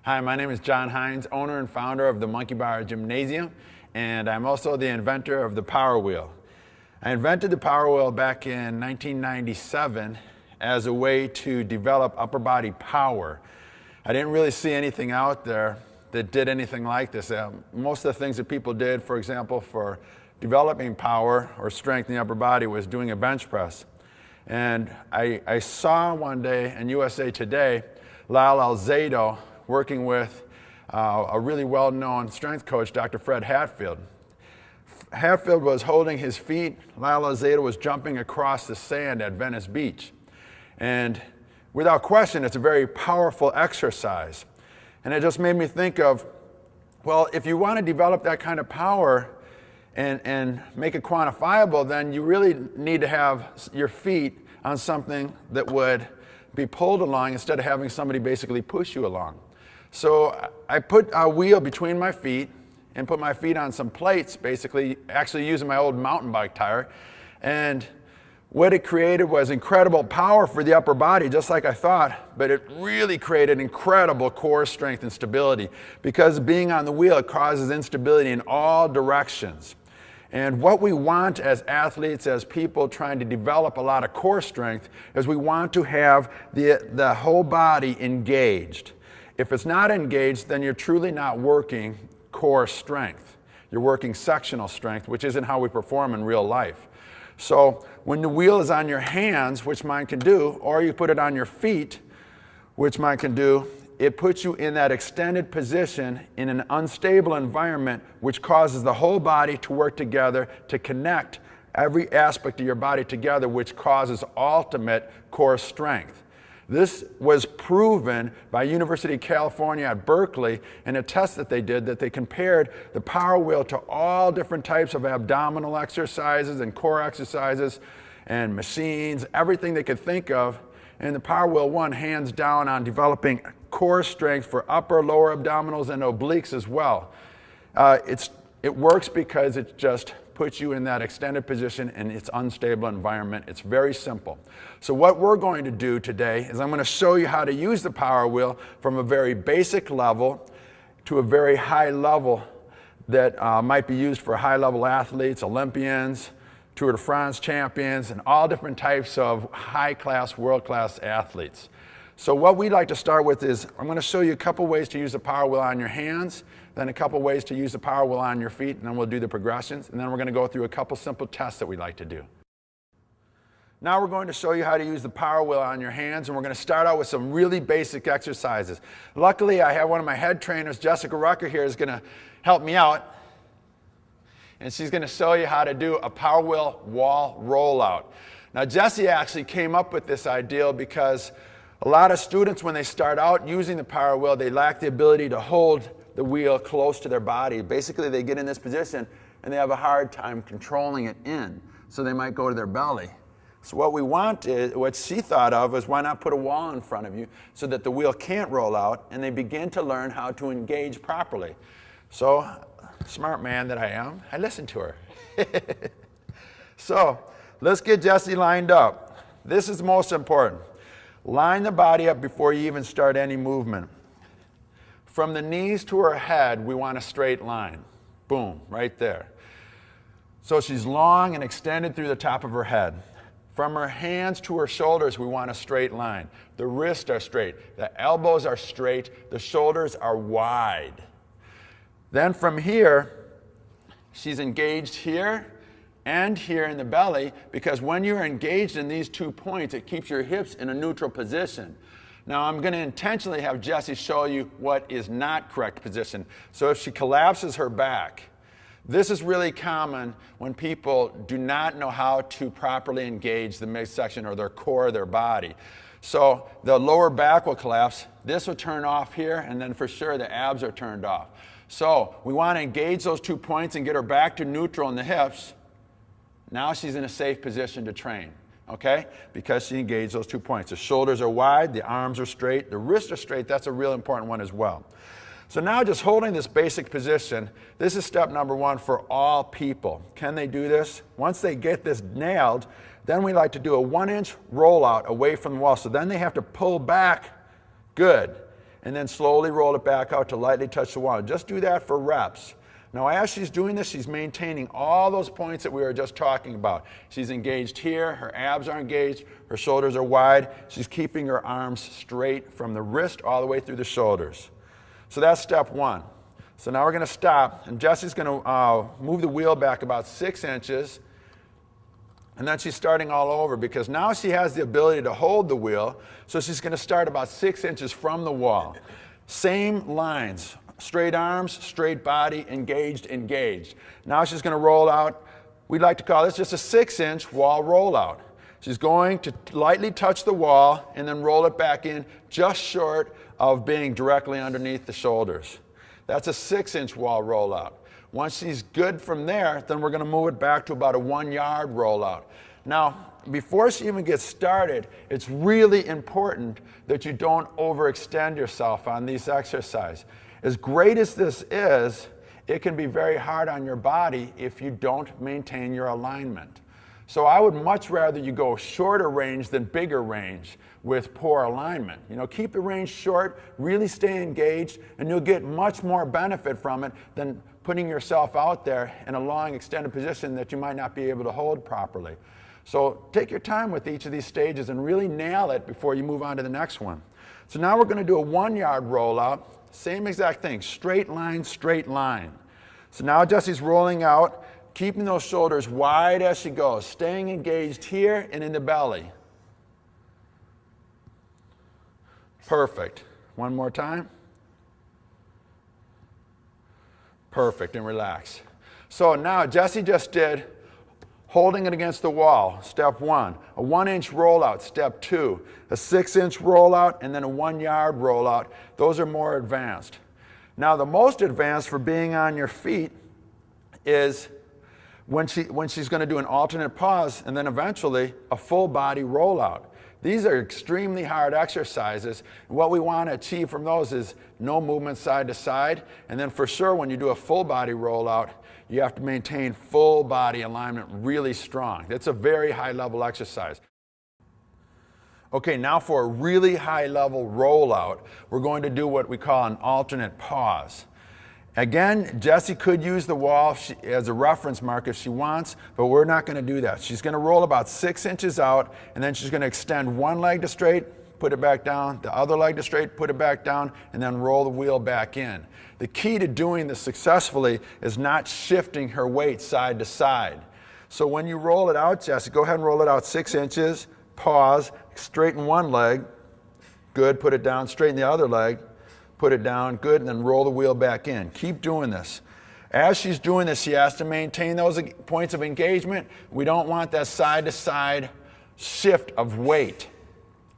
Hi, my name is John Hines, owner and founder of the Monkey Bar Gymnasium, and I'm also the inventor of the Power Wheel. I invented the Power Wheel back in 1997 as a way to develop upper body power. I didn't really see anything out there that did anything like this. Most of the things that people did, for example, for developing power or strength in the upper body was doing a bench press. And I saw one day in USA Today, Lyle Alzado working with a really well-known strength coach, Dr. Fred Hatfield. Hatfield was holding his feet. Lyle Alzado was jumping across the sand at Venice Beach. And without question, it's a very powerful exercise. And it just made me think of, well, if you want to develop that kind of power and make it quantifiable, then you really need to have your feet on something that would be pulled along instead of having somebody basically push you along. So I put a wheel between my feet and put my feet on some plates, basically, actually using my old mountain bike tire. And what it created was incredible power for the upper body, just like I thought, but it really created incredible core strength and stability. Because being on the wheel, it causes instability in all directions. And what we want as athletes, as people trying to develop a lot of core strength, is we want to have the whole body engaged. If it's not engaged, then you're truly not working core strength. You're working sectional strength, which isn't how we perform in real life. So when the wheel is on your hands, which mine can do, or you put it on your feet, which mine can do, it puts you in that extended position in an unstable environment, which causes the whole body to work together to connect every aspect of your body together, which causes ultimate core strength. This was proven by University of California at Berkeley in a test that they did, that they compared the Power Wheel to all different types of abdominal exercises and core exercises and machines, everything they could think of. And the Power Wheel won hands down on developing core strength for upper, lower abdominals and obliques as well. It works because it just puts you in that extended position in its unstable environment. It's very simple. So what we're going to do today is I'm going to show you how to use the Power Wheel from a very basic level to a very high level that might be used for high-level athletes, Olympians, Tour de France champions, and all different types of high-class, world-class athletes. So what we'd like to start with is I'm going to show you a couple ways to use the Power Wheel on your hands, then a couple ways to use the Power Wheel on your feet, and then we'll do the progressions, and then we're going to go through a couple simple tests that we like to do. Now we're going to show you how to use the Power Wheel on your hands, and we're going to start out with some really basic exercises. Luckily, I have one of my head trainers, Jessica Rucker here, is going to help me out, and she's going to show you how to do a Power Wheel wall rollout. Now, Jessie actually came up with this idea because a lot of students, when they start out using the Power Wheel, they lack the ability to hold the wheel close to their body. Basically, they get in this position and they have a hard time controlling it in, so they might go to their belly. So what we want is, what she thought of was, why not put a wall in front of you so that the wheel can't roll out and they begin to learn how to engage properly. So, smart man that I am, I listened to her. So, let's get Jessie lined up. This is most important. Line the body up before you even start any movement. From the knees to her head, we want a straight line. Boom, right there. So she's long and extended through the top of her head. From her hands to her shoulders, we want a straight line. The wrists are straight, the elbows are straight, the shoulders are wide. Then from here, she's engaged here and here in the belly, because when you're engaged in these 2 points, it keeps your hips in a neutral position. Now I'm going to intentionally have Jessie show you what is not correct position. So if she collapses her back, this is really common when people do not know how to properly engage the midsection or their core of their body. So the lower back will collapse, this will turn off here, and then for sure the abs are turned off. So we want to engage those 2 points and get her back to neutral in the hips. Now she's in a safe position to train. Okay? Because she engaged those 2 points. The shoulders are wide, the arms are straight, the wrists are straight. That's a real important one as well. So now just holding this basic position, this is step number one for all people. Can they do this? Once they get this nailed, then we like to do a 1-inch rollout away from the wall. So then they have to pull back good. and then slowly roll it back out to lightly touch the wall. Just do that for reps. Now, as she's doing this, she's maintaining all those points that we were just talking about. She's engaged here, her abs are engaged, her shoulders are wide. She's keeping her arms straight from the wrist all the way through the shoulders. So that's step one. So now we're going to stop, and Jessie's going to move the wheel back about 6 inches, and then she's starting all over because now she has the ability to hold the wheel, so she's going to start about 6 inches from the wall. Same lines. Straight arms, straight body, engaged, engaged. Now she's going to roll out. We'd like to call this just a 6-inch wall rollout. She's going to lightly touch the wall and then roll it back in just short of being directly underneath the shoulders. That's a 6-inch wall rollout. Once she's good from there, then we're going to move it back to about a 1-yard rollout. Now, before she even gets started, it's really important that you don't overextend yourself on these exercises. As great as this is, it can be very hard on your body if you don't maintain your alignment. So I would much rather you go shorter range than bigger range with poor alignment. You know, keep the range short, really stay engaged, and you'll get much more benefit from it than putting yourself out there in a long extended position that you might not be able to hold properly. So take your time with each of these stages and really nail it before you move on to the next one. So now we're going to do a 1-yard rollout. Same exact thing, straight line, straight line. So now Jessie's rolling out, keeping those shoulders wide as she goes, staying engaged here and in the belly. Perfect. One more time. Perfect, and relax. So now Jessie just did holding it against the wall, step 1. A 1-inch rollout, step 2. A 6-inch rollout, and then a 1-yard rollout. Those are more advanced. Now, the most advanced for being on your feet is when she's going to do an alternate pause, and then eventually a full body rollout. These are extremely hard exercises. What we want to achieve from those is no movement side to side. And then for sure, when you do a full body rollout, you have to maintain full body alignment really strong. That's a very high level exercise. Okay, now for a really high level rollout, we're going to do what we call an alternate pause. Again, Jessie could use the wall as a reference mark if she wants, but we're not going to do that. She's going to roll about 6 inches out, and then she's going to extend one leg to straight, put it back down, the other leg to straight, put it back down, and then roll the wheel back in. The key to doing this successfully is not shifting her weight side to side. So when you roll it out, Jessie, go ahead and roll it out 6 inches, pause, straighten one leg, good, put it down, straighten the other leg, put it down, good, and then roll the wheel back in. Keep doing this. As she's doing this, she has to maintain those points of engagement. We don't want that side-to-side shift of weight.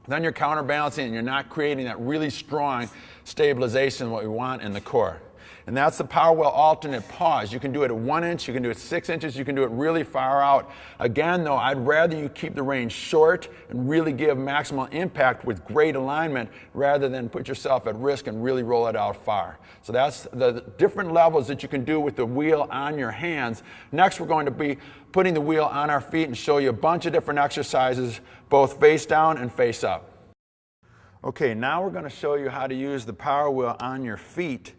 Then you're counterbalancing and you're not creating that really strong stabilization, what we want in the core. And that's the power wheel alternate pause. You can do it at 1 inch, you can do it 6 inches, you can do it really far out. Again, though, I'd rather you keep the range short and really give maximal impact with great alignment rather than put yourself at risk and really roll it out far. So that's the different levels that you can do with the wheel on your hands. Next, we're going to be putting the wheel on our feet and show you a bunch of different exercises, both face down and face up. Okay, now we're going to show you how to use the power wheel on your feet.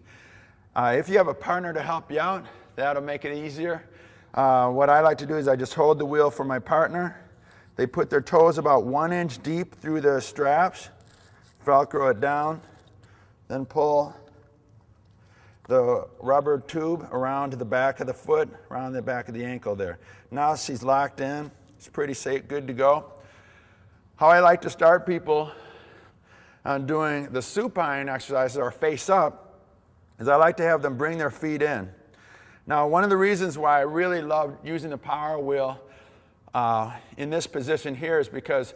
If you have a partner to help you out, that'll make it easier. What I like to do is I just hold the wheel for my partner. They put their toes about 1 inch deep through the straps, Velcro it down, then pull the rubber tube around to the back of the foot, around the back of the ankle there. Now she's locked in. It's pretty safe, good to go. How I like to start people on doing the supine exercises or face up is I like to have them bring their feet in. Now, one of the reasons why I really love using the power wheel in this position here is because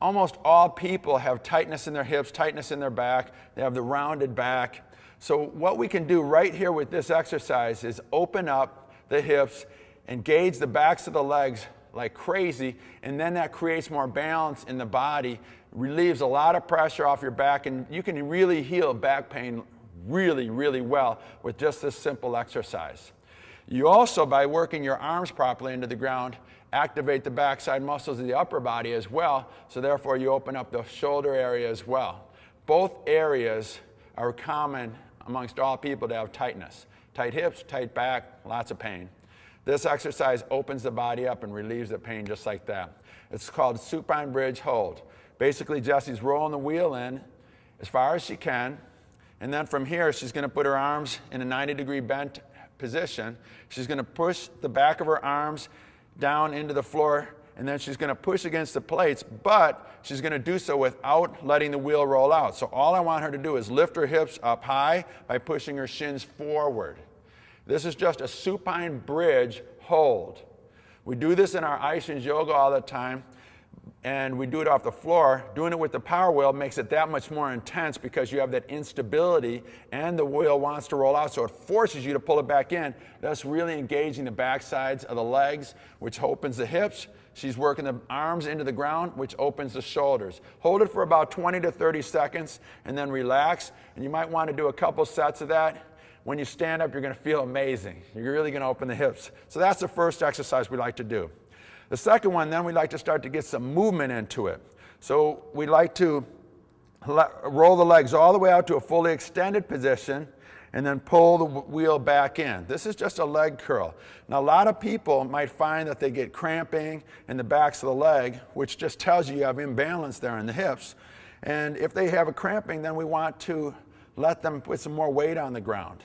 almost all people have tightness in their hips, tightness in their back. They have the rounded back. So what we can do right here with this exercise is open up the hips, engage the backs of the legs like crazy, and then that creates more balance in the body, relieves a lot of pressure off your back, and you can really heal back pain really, really well with just this simple exercise. You also, by working your arms properly into the ground, activate the backside muscles of the upper body as well, so therefore you open up the shoulder area as well. Both areas are common amongst all people to have tightness. Tight hips, tight back, lots of pain. This exercise opens the body up and relieves the pain just like that. It's called supine bridge hold. Basically, Jessie's rolling the wheel in as far as she can, and then from here, she's going to put her arms in a 90-degree bent position. She's going to push the back of her arms down into the floor, and then she's going to push against the plates, but she's going to do so without letting the wheel roll out. So all I want her to do is lift her hips up high by pushing her shins forward. This is just a supine bridge hold. We do this in our Aishin's yoga all the time, and we do it off the floor. Doing it with the power wheel makes it that much more intense because you have that instability and the wheel wants to roll out, so it forces you to pull it back in, thus really engaging the back sides of the legs, which opens the hips. She's working the arms into the ground, which opens the shoulders. Hold it for about 20 to 30 seconds and then relax, and you might want to do a couple sets of that. When you stand up, you're going to feel amazing. You're really going to open the hips. So that's the first exercise we like to do. The second one, then we like to start to get some movement into it. So we like to roll the legs all the way out to a fully extended position and then pull the wheel back in. This is just a leg curl. Now, a lot of people might find that they get cramping in the backs of the leg, which just tells you have imbalance there in the hips. And if they have a cramping, then we want to let them put some more weight on the ground.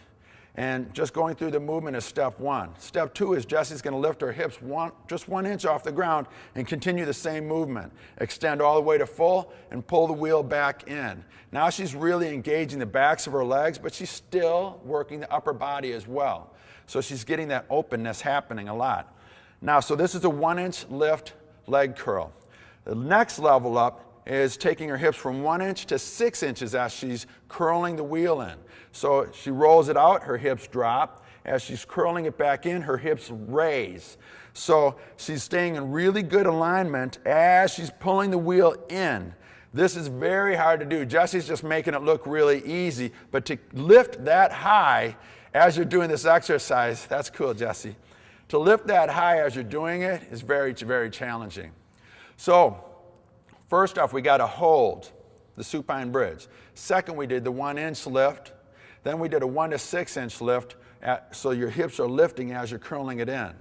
And just going through the movement is step one. Step two is Jessie's going to lift her hips just 1 inch off the ground and continue the same movement. Extend all the way to full and pull the wheel back in. Now she's really engaging the backs of her legs, but she's still working the upper body as well. So she's getting that openness happening a lot. Now, so this is a 1 inch lift leg curl. The next level up is taking her hips from 1 inch to 6 inches as she's curling the wheel in. So she rolls it out, her hips drop. As she's curling it back in, her hips raise. So she's staying in really good alignment as she's pulling the wheel in. This is very hard to do. Jessie's just making it look really easy, but to lift that high as you're doing this exercise, that's cool, Jessie. To lift that high as you're doing it is very, very challenging. So, first off, we got to hold the supine bridge. Second, we did the 1 inch lift. Then we did a 1 to 6 inch lift, so your hips are lifting as you're curling it in.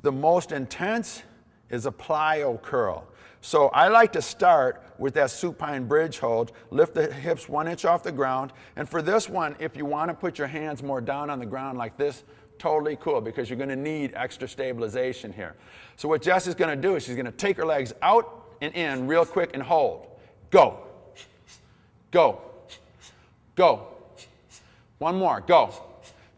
The most intense is a plyo curl. So I like to start with that supine bridge hold, lift the hips 1 inch off the ground. And for this one, if you want to put your hands more down on the ground like this, totally cool, because you're going to need extra stabilization here. So what Jess is going to do is she's going to take her legs out and in real quick and hold. Go. Go. Go. One more. Go.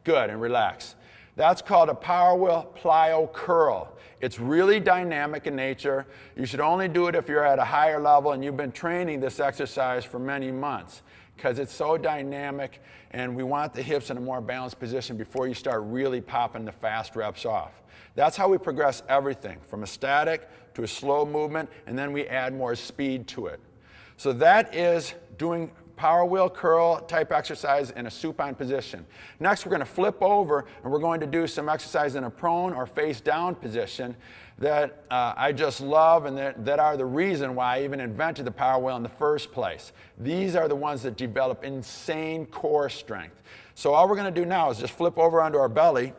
Good, and relax. That's called a power wheel plyo curl. It's really dynamic in nature. You should only do it if you're at a higher level and you've been training this exercise for many months, because it's so dynamic and we want the hips in a more balanced position before you start really popping the fast reps off. That's how we progress everything, from a static to a slow movement, and then we add more speed to it. So that is doing power wheel curl type exercise in a supine position. Next, we're going to flip over and we're going to do some exercise in a prone or face down position that I just love, and that are the reason why I even invented the power wheel in the first place. These are the ones that develop insane core strength. So all we're going to do now is just flip over onto our belly.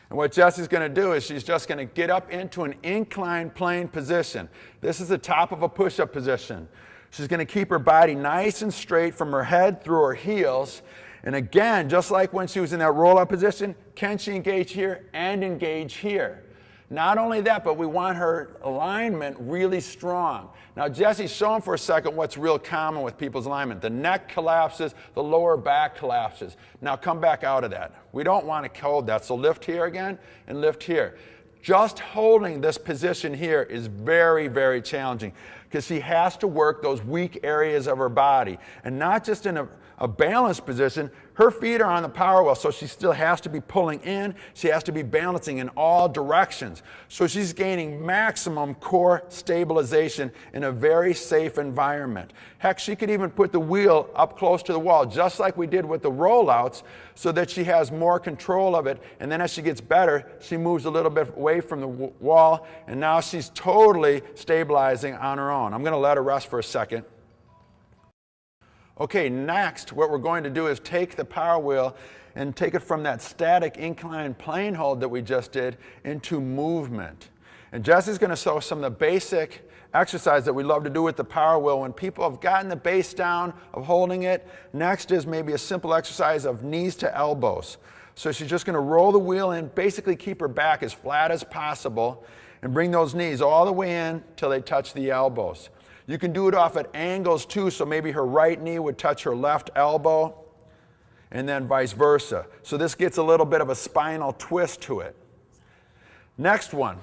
And what Jessie's going to do is she's just going to get up into an inclined plane position. This is the top of a push-up position. She's going to keep her body nice and straight from her head through her heels. And again, just like when she was in that roll-up position, can she engage here and engage here? Not only that, but we want her alignment really strong. Now, Jessie's showing for a second what's real common with people's alignment. The neck collapses, the lower back collapses. Now, come back out of that. We don't want to hold that, so lift here again and lift here. Just holding this position here is very, very challenging, because she has to work those weak areas of her body, and not just in a balanced position. Her feet are on the power wheel, so she still has to be pulling in. She has to be balancing in all directions. So she's gaining maximum core stabilization in a very safe environment. Heck, she could even put the wheel up close to the wall, just like we did with the rollouts, so that she has more control of it. And then as she gets better, she moves a little bit away from the wall, and now she's totally stabilizing on her own. I'm going to let her rest for a second. Okay, next, what we're going to do is take the power wheel and take it from that static inclined plane hold that we just did into movement. And Jesse's going to show some of the basic exercise that we love to do with the power wheel when people have gotten the base down of holding it. Next is maybe a simple exercise of knees to elbows. So she's just going to roll the wheel in, basically keep her back as flat as possible, and bring those knees all the way in till they touch the elbows. You can do it off at angles too, so maybe her right knee would touch her left elbow, and then vice versa. So this gets a little bit of a spinal twist to it. Next one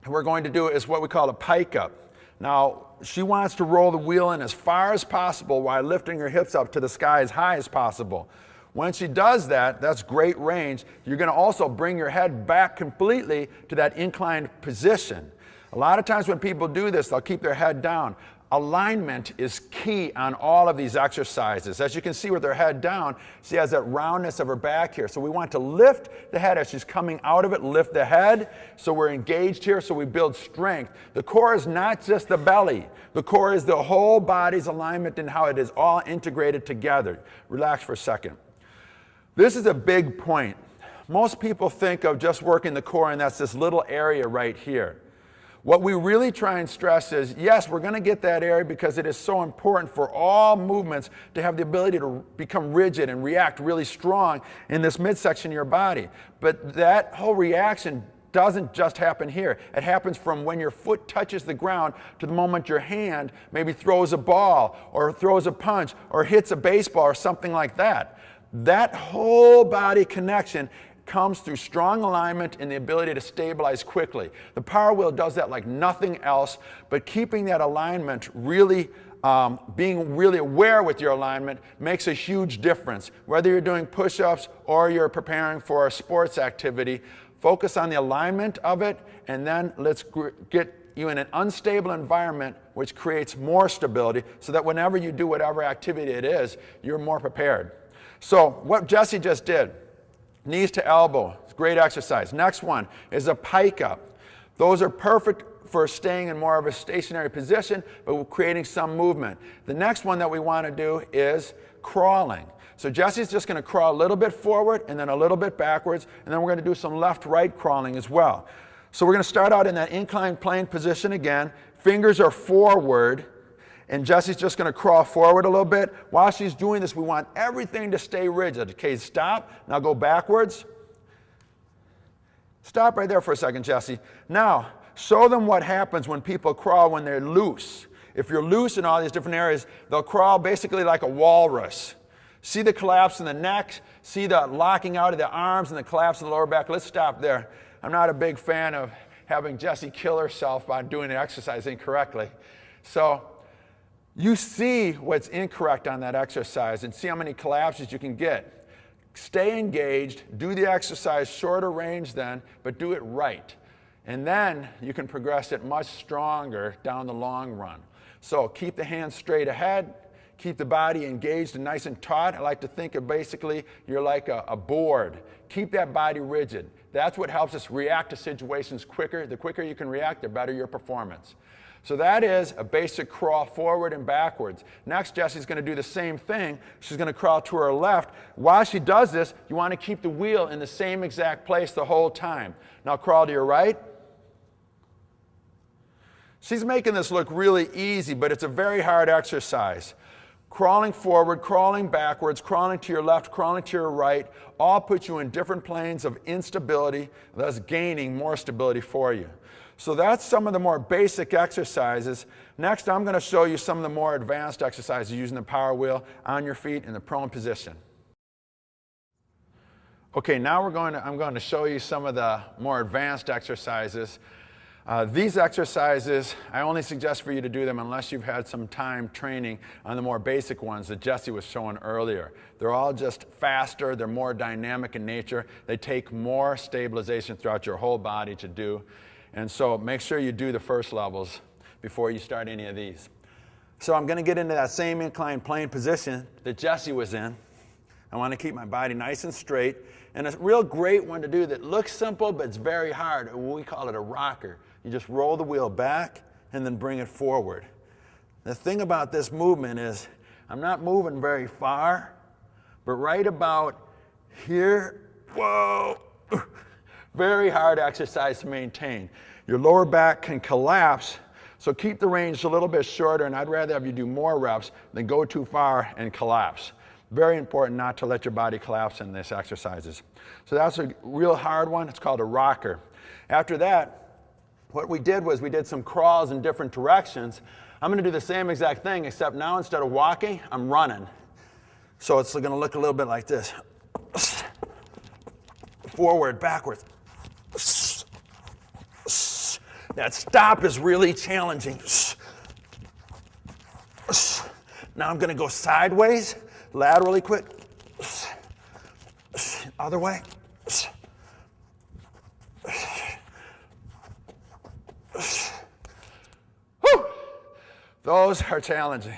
we're going to do is what we call a pike up. Now, she wants to roll the wheel in as far as possible while lifting her hips up to the sky as high as possible. When she does that, that's great range. You're going to also bring your head back completely to that inclined position. A lot of times when people do this, they'll keep their head down. Alignment is key on all of these exercises. As you can see with her head down, she has that roundness of her back here. So we want to lift the head as she's coming out of it, lift the head. So we're engaged here, so we build strength. The core is not just the belly. The core is the whole body's alignment and how it is all integrated together. Relax for a second. This is a big point. Most people think of just working the core, and that's this little area right here. What we really try and stress is, yes, we're going to get that area because it is so important for all movements to have the ability to become rigid and react really strong in this midsection of your body. But that whole reaction doesn't just happen here. It happens from when your foot touches the ground to the moment your hand maybe throws a ball or throws a punch or hits a baseball or something like that. That whole body connection comes through strong alignment and the ability to stabilize quickly. The power wheel does that like nothing else, but keeping that alignment really, being really aware with your alignment makes a huge difference. Whether you're doing push-ups or you're preparing for a sports activity, focus on the alignment of it, and then let's get you in an unstable environment which creates more stability so that whenever you do whatever activity it is, you're more prepared. So what Jesse just did, knees to elbow, it's great exercise. Next one is a pike up. Those are perfect for staying in more of a stationary position, but creating some movement. The next one that we want to do is crawling. So Jesse's just going to crawl a little bit forward and then a little bit backwards, and then we're going to do some left-right crawling as well. So we're going to start out in that inclined plane position again. Fingers are forward. And Jesse's just going to crawl forward a little bit. While she's doing this, we want everything to stay rigid. Okay, stop. Now go backwards. Stop right there for a second, Jesse. Now, show them what happens when people crawl when they're loose. If you're loose in all these different areas, they'll crawl basically like a walrus. See the collapse in the neck, see the locking out of the arms and the collapse in the lower back. Let's stop there. I'm not a big fan of having Jessie kill herself by doing the exercise incorrectly. So, you see what's incorrect on that exercise and see how many collapses you can get. Stay engaged, do the exercise shorter range then, but do it right. And then you can progress it much stronger down the long run. So keep the hands straight ahead, keep the body engaged and nice and taut. I like to think of basically you're like a board. Keep that body rigid. That's what helps us react to situations quicker. The quicker you can react, the better your performance. So that is a basic crawl forward and backwards. Next, Jesse's going to do the same thing. She's going to crawl to her left. While she does this, you want to keep the wheel in the same exact place the whole time. Now crawl to your right. She's making this look really easy, but it's a very hard exercise. Crawling forward, crawling backwards, crawling to your left, crawling to your right, all put you in different planes of instability, thus gaining more stability for you. So that's some of the more basic exercises. Next, I'm going to show you some of the more advanced exercises using the power wheel on your feet in the prone position. Okay, now I'm going to show you some of the more advanced exercises. These exercises, I only suggest for you to do them unless you've had some time training on the more basic ones that Jessie was showing earlier. They're all just faster, they're more dynamic in nature, they take more stabilization throughout your whole body to do. And so make sure you do the first levels before you start any of these. So I'm going to get into that same inclined plane position that Jessie was in. I want to keep my body nice and straight. And a real great one to do that looks simple, but it's very hard. We call it a rocker. You just roll the wheel back and then bring it forward. The thing about this movement is I'm not moving very far, but right about here, whoa, very hard exercise to maintain. Your lower back can collapse, so keep the range a little bit shorter, and I'd rather have you do more reps than go too far and collapse. Very important not to let your body collapse in these exercises. So that's a real hard one. It's called a rocker. After that, what we did was we did some crawls in different directions. I'm going to do the same exact thing, except now instead of walking, I'm running. So it's going to look a little bit like this. Forward, backwards. That stop is really challenging. Now I'm going to go sideways, laterally quick. Other way. Whew. Those are challenging.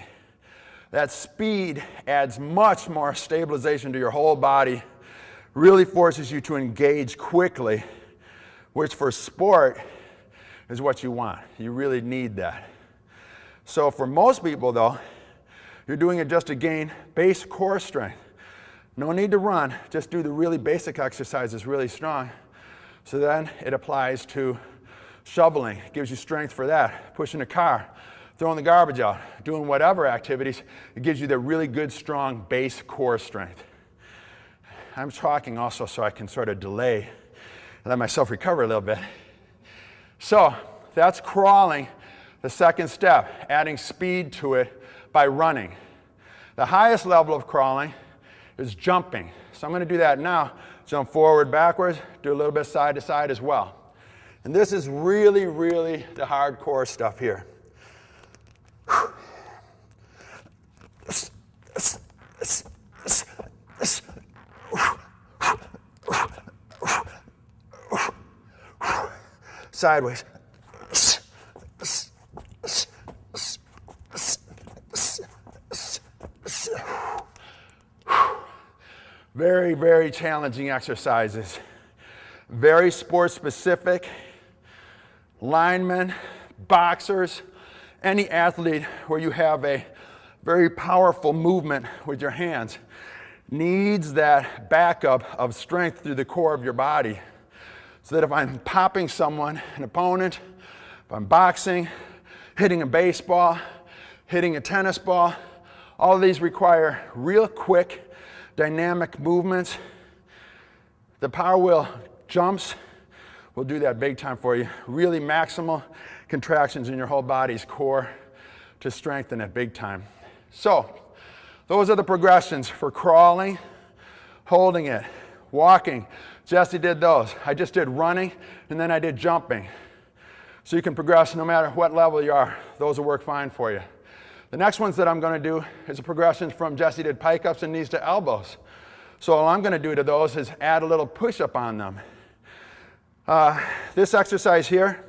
That speed adds much more stabilization to your whole body, really forces you to engage quickly, which for sport is what you want. You really need that. So for most people though, you're doing it just to gain base core strength. No need to run, just do the really basic exercises really strong. So then it applies to shoveling, it gives you strength for that, pushing a car, throwing the garbage out, doing whatever activities, it gives you the really good strong base core strength. I'm talking also so I can sort of delay and let myself recover a little bit. So that's crawling, the second step, adding speed to it by running. The highest level of crawling is jumping. So I'm going to do that now. Jump forward, backwards, do a little bit side to side as well. And this is really, really the hardcore stuff here. Sideways. Very, very challenging exercises. Very sport specific. Linemen, boxers, any athlete where you have a very powerful movement with your hands needs that backup of strength through the core of your body. So that if I'm popping someone, an opponent, if I'm boxing, hitting a baseball, hitting a tennis ball, all of these require real quick, dynamic movements. The power wheel jumps will do that big time for you. Really maximal contractions in your whole body's core to strengthen it big time. So those are the progressions for crawling, holding it, walking. Jesse did those. I just did running and then I did jumping. So you can progress no matter what level you are. Those will work fine for you. The next ones that I'm going to do is a progression from Jesse did pike ups and knees to elbows. So all I'm going to do to those is add a little push up on them. This exercise here,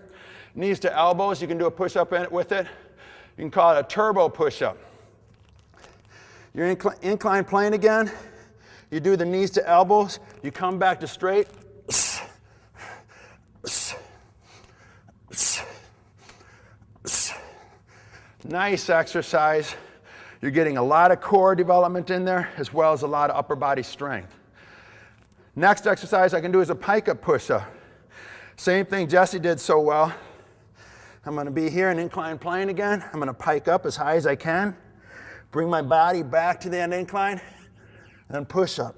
knees to elbows, you can do a push up with it. You can call it a turbo push up. You're incline plane again. You do the knees to elbows. You come back to straight. Nice exercise. You're getting a lot of core development in there as well as a lot of upper body strength. Next exercise I can do is a pike up push up. Same thing Jesse did so well. I'm going to be here in incline plane again. I'm going to pike up as high as I can. Bring my body back to the end incline. And then push up.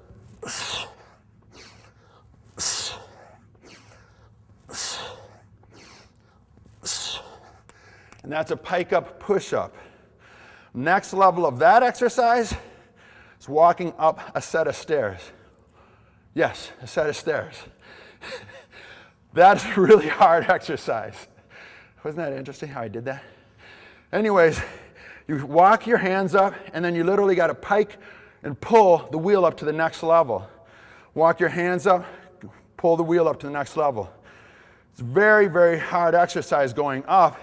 And that's a pike up push up. Next level of that exercise is walking up a set of stairs. Yes, a set of stairs. That's a really hard exercise. Wasn't that interesting how I did that? Anyways, you walk your hands up and then you literally got to pike and pull the wheel up to the next level. Walk your hands up, pull the wheel up to the next level. It's very, very hard exercise going up.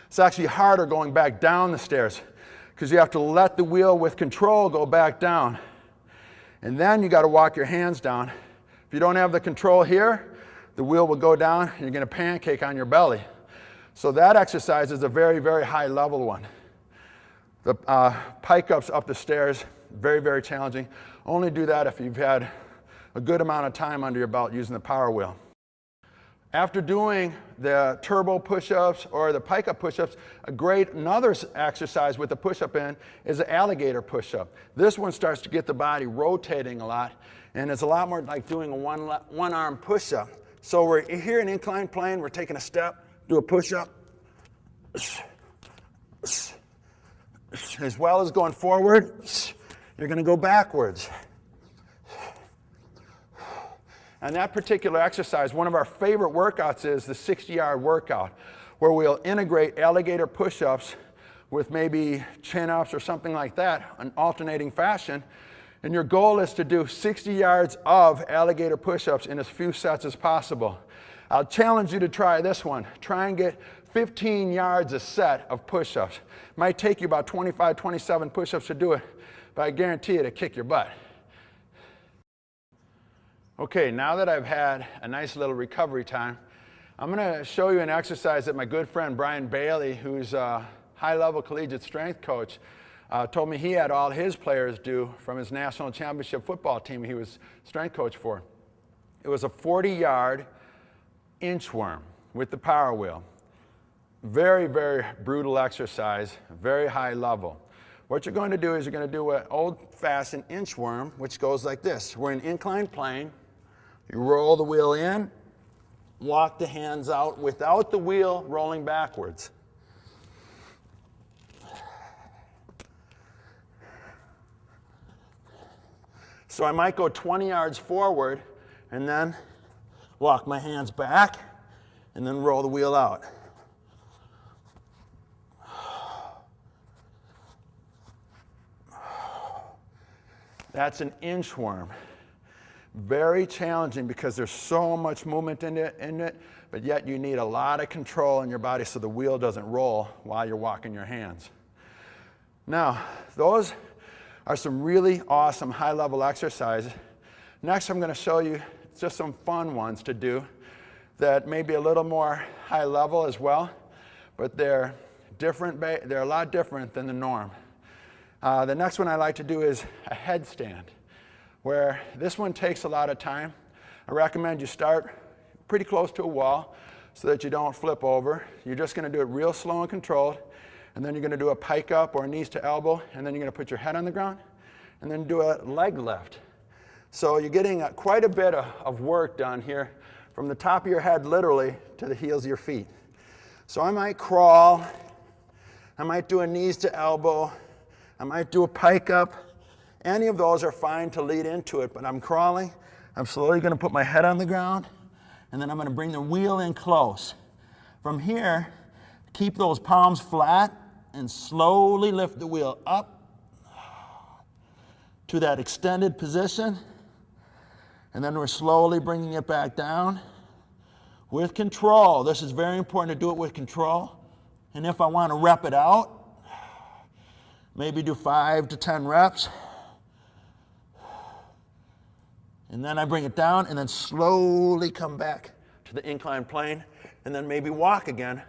It's actually harder going back down the stairs because you have to let the wheel with control go back down. And then you got to walk your hands down. If you don't have the control here, the wheel will go down and you're going to pancake on your belly. So that exercise is a very, very high level one. The pike ups up the stairs, very, very challenging. Only do that if you've had a good amount of time under your belt using the power wheel. After doing the turbo push-ups or the pike up push-ups, another exercise with the push-up in is the alligator push-up. This one starts to get the body rotating a lot, and it's a lot more like doing a one-arm push-up. So we're here in inclined plane, we're taking a step, do a push-up, as well as going forward, you're going to go backwards. And that particular exercise, one of our favorite workouts is the 60-yard workout, where we'll integrate alligator push-ups with maybe chin-ups or something like that, in alternating fashion. And your goal is to do 60 yards of alligator push-ups in as few sets as possible. I'll challenge you to try this one. Try and get 15 yards a set of push-ups. Might take you about 25, 27 push-ups to do it, but I guarantee you it'll kick your butt. Okay, now that I've had a nice little recovery time, I'm going to show you an exercise that my good friend Brian Bailey, who's a high-level collegiate strength coach, told me he had all his players do from his national championship football team he was strength coach for. It was a 40-yard inchworm with the power wheel. Very, very brutal exercise, very high level. What you're going to do is you're going to do an old-fashioned inchworm, which goes like this. We're in inclined plane. You roll the wheel in, walk the hands out without the wheel rolling backwards. So I might go 20 yards forward and then walk my hands back and then roll the wheel out. That's an inchworm. Very challenging because there's so much movement in it, but yet you need a lot of control in your body so the wheel doesn't roll while you're walking your hands. Now, those are some really awesome high-level exercises. Next, I'm going to show you just some fun ones to do that may be a little more high-level as well, but they're different. They're a lot different than the norm. The next one I like to do is a headstand, where this one takes a lot of time. I recommend you start pretty close to a wall so that you don't flip over. You're just going to do it real slow and controlled, and then you're going to do a pike up or knees to elbow, and then you're going to put your head on the ground, and then do a leg lift. So you're getting quite a bit of work done here from the top of your head literally to the heels of your feet. So I might crawl, I might do a knees to elbow, I might do a pike up. Any of those are fine to lead into it, but I'm crawling. I'm slowly going to put my head on the ground, and then I'm going to bring the wheel in close. From here, keep those palms flat and slowly lift the wheel up to that extended position, and then we're slowly bringing it back down with control. This is very important to do it with control. And if I want to rep it out, maybe do 5 to 10 reps. And then I bring it down and then slowly come back to the inclined plane and then maybe walk again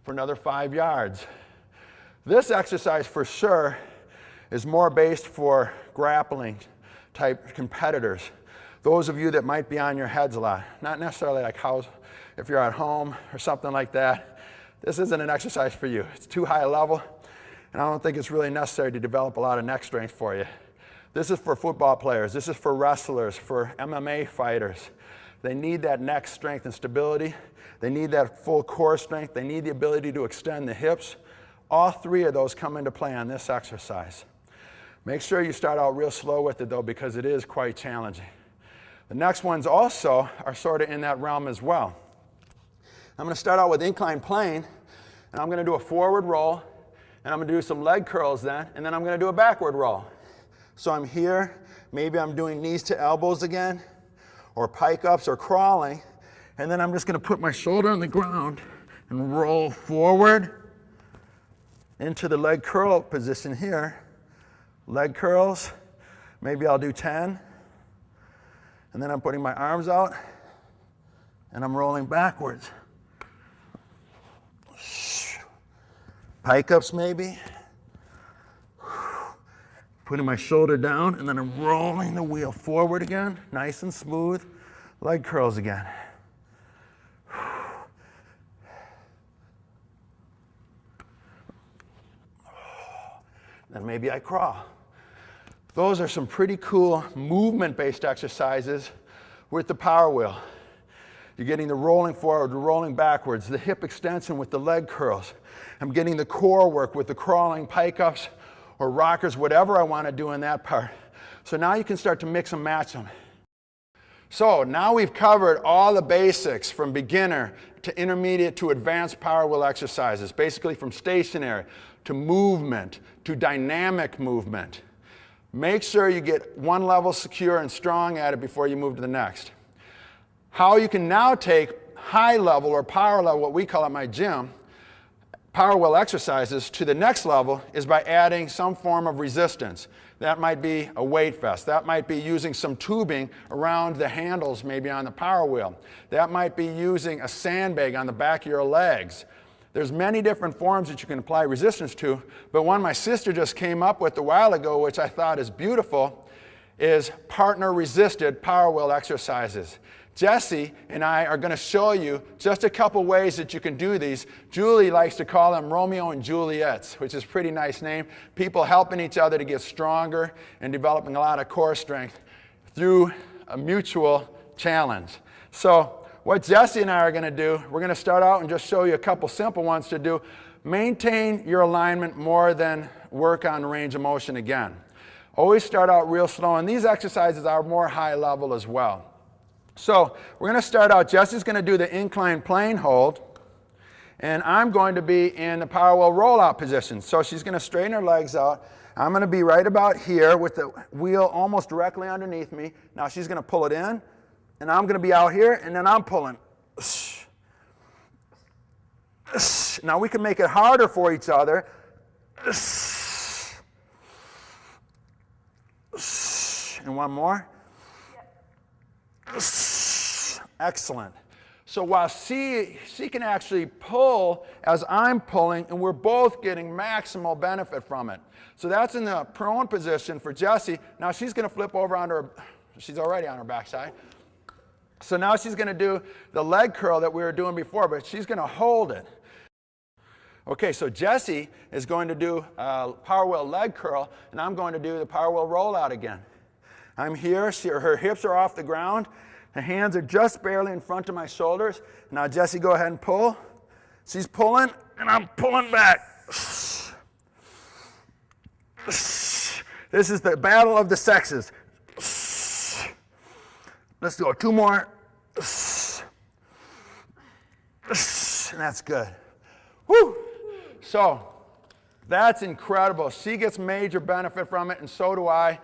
for another 5 yards. This exercise for sure is more based for grappling type competitors. Those of you that might be on your heads a lot, not necessarily like if you're at home or something like that. This isn't an exercise for you. It's too high a level, and I don't think it's really necessary to develop a lot of neck strength for you. This is for football players. This is for wrestlers, for MMA fighters. They need that neck strength and stability. They need that full core strength. They need the ability to extend the hips. All three of those come into play on this exercise. Make sure you start out real slow with it though, because it is quite challenging. The next ones also are sort of in that realm as well. I'm going to start out with inclined plane, and I'm going to do a forward roll, and I'm going to do some leg curls then, and then I'm going to do a backward roll. So I'm here, maybe I'm doing knees to elbows again, or pike ups or crawling, and then I'm just going to put my shoulder on the ground and roll forward into the leg curl position here. Leg curls, maybe I'll do 10, and then I'm putting my arms out, and I'm rolling backwards. Pike ups maybe. Putting my shoulder down, and then I'm rolling the wheel forward again, nice and smooth. Leg curls again. Then maybe I crawl. Those are some pretty cool movement-based exercises with the power wheel. You're getting the rolling forward, the rolling backwards, the hip extension with the leg curls. I'm getting the core work with the crawling pike-ups or rockers, whatever I want to do in that part. So now you can start to mix and match them. So now we've covered all the basics from beginner to intermediate to advanced power wheel exercises, basically from stationary to movement to dynamic movement. Make sure you get one level secure and strong at it before you move to the next. How you can now take high level or power level, what we call at my gym, power wheel exercises to the next level is by adding some form of resistance. That might be a weight vest. That might be using some tubing around the handles, maybe on the power wheel. That might be using a sandbag on the back of your legs. There's many different forms that you can apply resistance to, but one my sister just came up with a while ago, which I thought is beautiful, is partner-resisted power wheel exercises. Jesse and I are going to show you just a couple ways that you can do these. Julie likes to call them Romeo and Juliets, which is a pretty nice name. People helping each other to get stronger and developing a lot of core strength through a mutual challenge. So what Jesse and I are going to do, we're going to start out and just show you a couple simple ones to do. Maintain your alignment more than work on range of motion again. Always start out real slow, and these exercises are more high level as well. So we're going to start out, Jesse's going to do the incline plane hold, and I'm going to be in the power wheel rollout position. So she's going to straighten her legs out. I'm going to be right about here with the wheel almost directly underneath me. Now she's going to pull it in, and I'm going to be out here, and then I'm pulling. Now we can make it harder for each other. And one more. Excellent. So while she can actually pull as I'm pulling, and we're both getting maximal benefit from it. So that's in the prone position for Jessie. Now she's going to flip over on her, she's already on her backside. So now she's going to do the leg curl that we were doing before, but she's going to hold it. Okay, so Jessie is going to do a power wheel leg curl, and I'm going to do the power wheel rollout again. I'm here, her hips are off the ground, her hands are just barely in front of my shoulders. Now Jessie, go ahead and pull. She's pulling, and I'm pulling back. This is the battle of the sexes. Let's go, two more. And that's good. Woo! So, that's incredible. She gets major benefit from it, and so do I.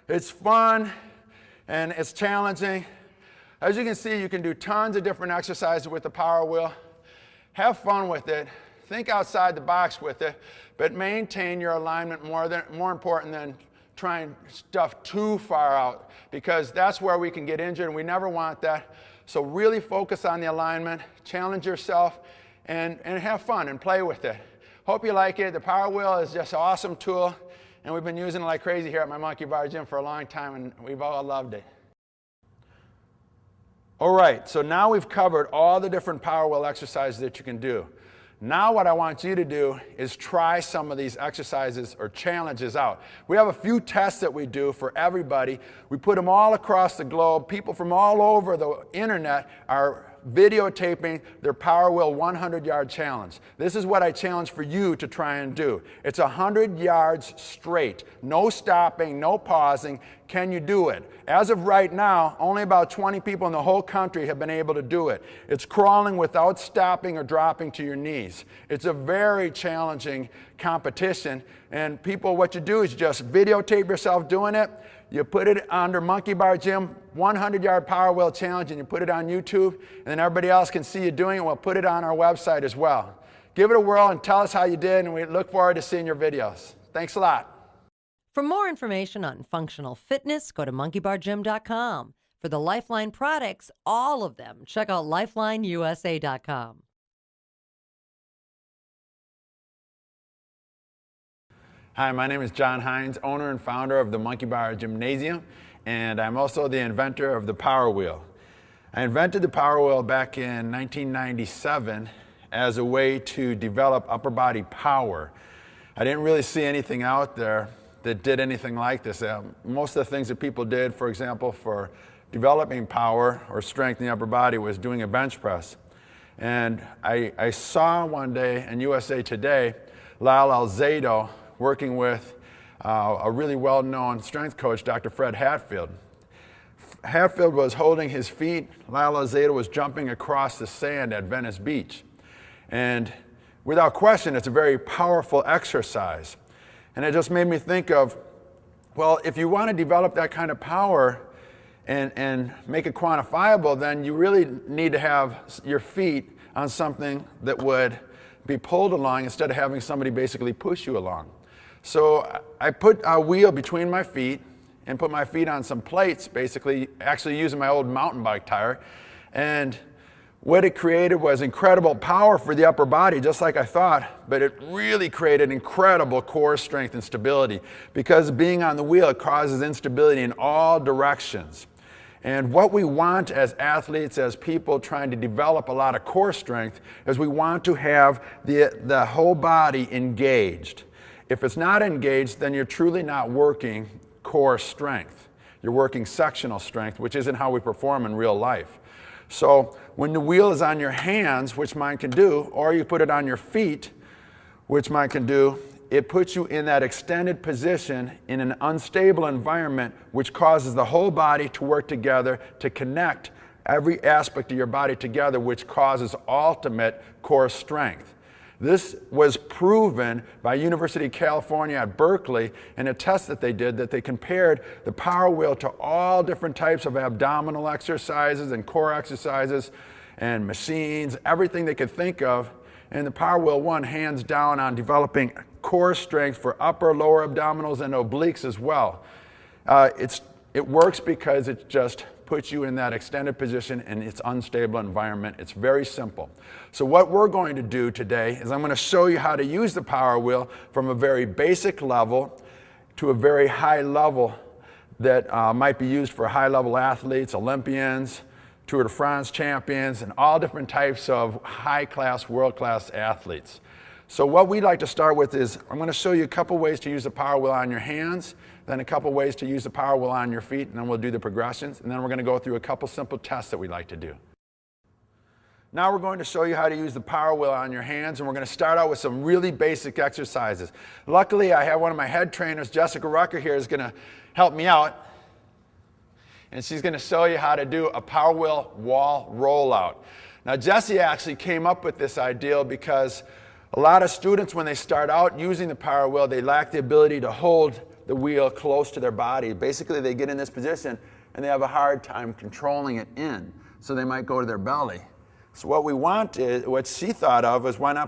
It's fun, and it's challenging. As you can see, you can do tons of different exercises with the power wheel. Have fun with it. Think outside the box with it, but maintain your alignment more important than trying stuff too far out, because that's where we can get injured, and we never want that. So really focus on the alignment, challenge yourself, and have fun and play with it. Hope you like it. The power wheel is just an awesome tool, and we've been using it like crazy here at my Monkey Bar Gym for a long time, and we've all loved it. All right, so now we've covered all the different power wheel exercises that you can do. Now what I want you to do is try some of these exercises or challenges out. We have a few tests that we do for everybody. We put them all across the globe. People from all over the internet are videotaping their power wheel 100-yard challenge. This is what I challenge for you to try and do. It's 100 yards straight, no stopping, no pausing. Can you do it? As of right now, only about 20 people in the whole country have been able to do it. It's crawling without stopping or dropping to your knees. It's a very challenging competition, and people, what you do is you just videotape yourself doing it. You put it under Monkey Bar Gym 100-yard power wheel challenge, and you put it on YouTube, and then everybody else can see you doing it. We'll put it on our website as well. Give it a whirl and tell us how you did, and we look forward to seeing your videos. Thanks a lot. For more information on functional fitness, go to monkeybargym.com. For the Lifeline products, all of them, check out LifelineUSA.com. Hi, my name is John Hines, owner and founder of the Monkey Bar Gymnasium, and I'm also the inventor of the Power Wheel. I invented the Power Wheel back in 1997 as a way to develop upper body power. I didn't really see anything out there that did anything like this. Most of the things that people did, for example, for developing power or strength in the upper body was doing a bench press. And I saw one day in USA Today, Lyle Alzado working with a really well-known strength coach, Dr. Fred Hatfield. Hatfield was holding his feet. Lyle Alzado was jumping across the sand at Venice Beach. And without question, it's a very powerful exercise. And it just made me think of, well, if you want to develop that kind of power and make it quantifiable, then you really need to have your feet on something that would be pulled along instead of having somebody basically push you along. So I put a wheel between my feet and put my feet on some plates, basically actually using my old mountain bike tire. And what it created was incredible power for the upper body, just like I thought, but it really created incredible core strength and stability. Because being on the wheel, it causes instability in all directions. And what we want as athletes, as people trying to develop a lot of core strength, is we want to have the whole body engaged. If it's not engaged, then you're truly not working core strength. You're working sectional strength, which isn't how we perform in real life. So when the wheel is on your hands, which mine can do, or you put it on your feet, which mine can do, it puts you in that extended position in an unstable environment, which causes the whole body to work together to connect every aspect of your body together, which causes ultimate core strength. This was proven by University of California at Berkeley in a test that they did, that they compared the Power Wheel to all different types of abdominal exercises and core exercises and machines, everything they could think of. And the Power Wheel won hands down on developing core strength for upper, lower abdominals and obliques as well. It works because it just puts you in that extended position in its unstable environment. It's very simple. So what we're going to do today is I'm going to show you how to use the Power Wheel from a very basic level to a very high level that might be used for high-level athletes, Olympians, Tour de France champions, and all different types of high-class, world-class athletes. So what we'd like to start with is I'm going to show you a couple ways to use the Power Wheel on your hands, then a couple ways to use the Power Wheel on your feet, and then we'll do the progressions, and then we're going to go through a couple simple tests that we like to do. Now we're going to show you how to use the Power Wheel on your hands, and we're going to start out with some really basic exercises. Luckily, I have one of my head trainers, Jessica Rucker here, is going to help me out. And she's going to show you how to do a Power Wheel wall rollout. Now, Jessie actually came up with this idea because a lot of students, when they start out using the Power Wheel, they lack the ability to hold the wheel close to their body. Basically, they get in this position and they have a hard time controlling it in. So they might go to their belly. So what we want is, what she thought of is, why not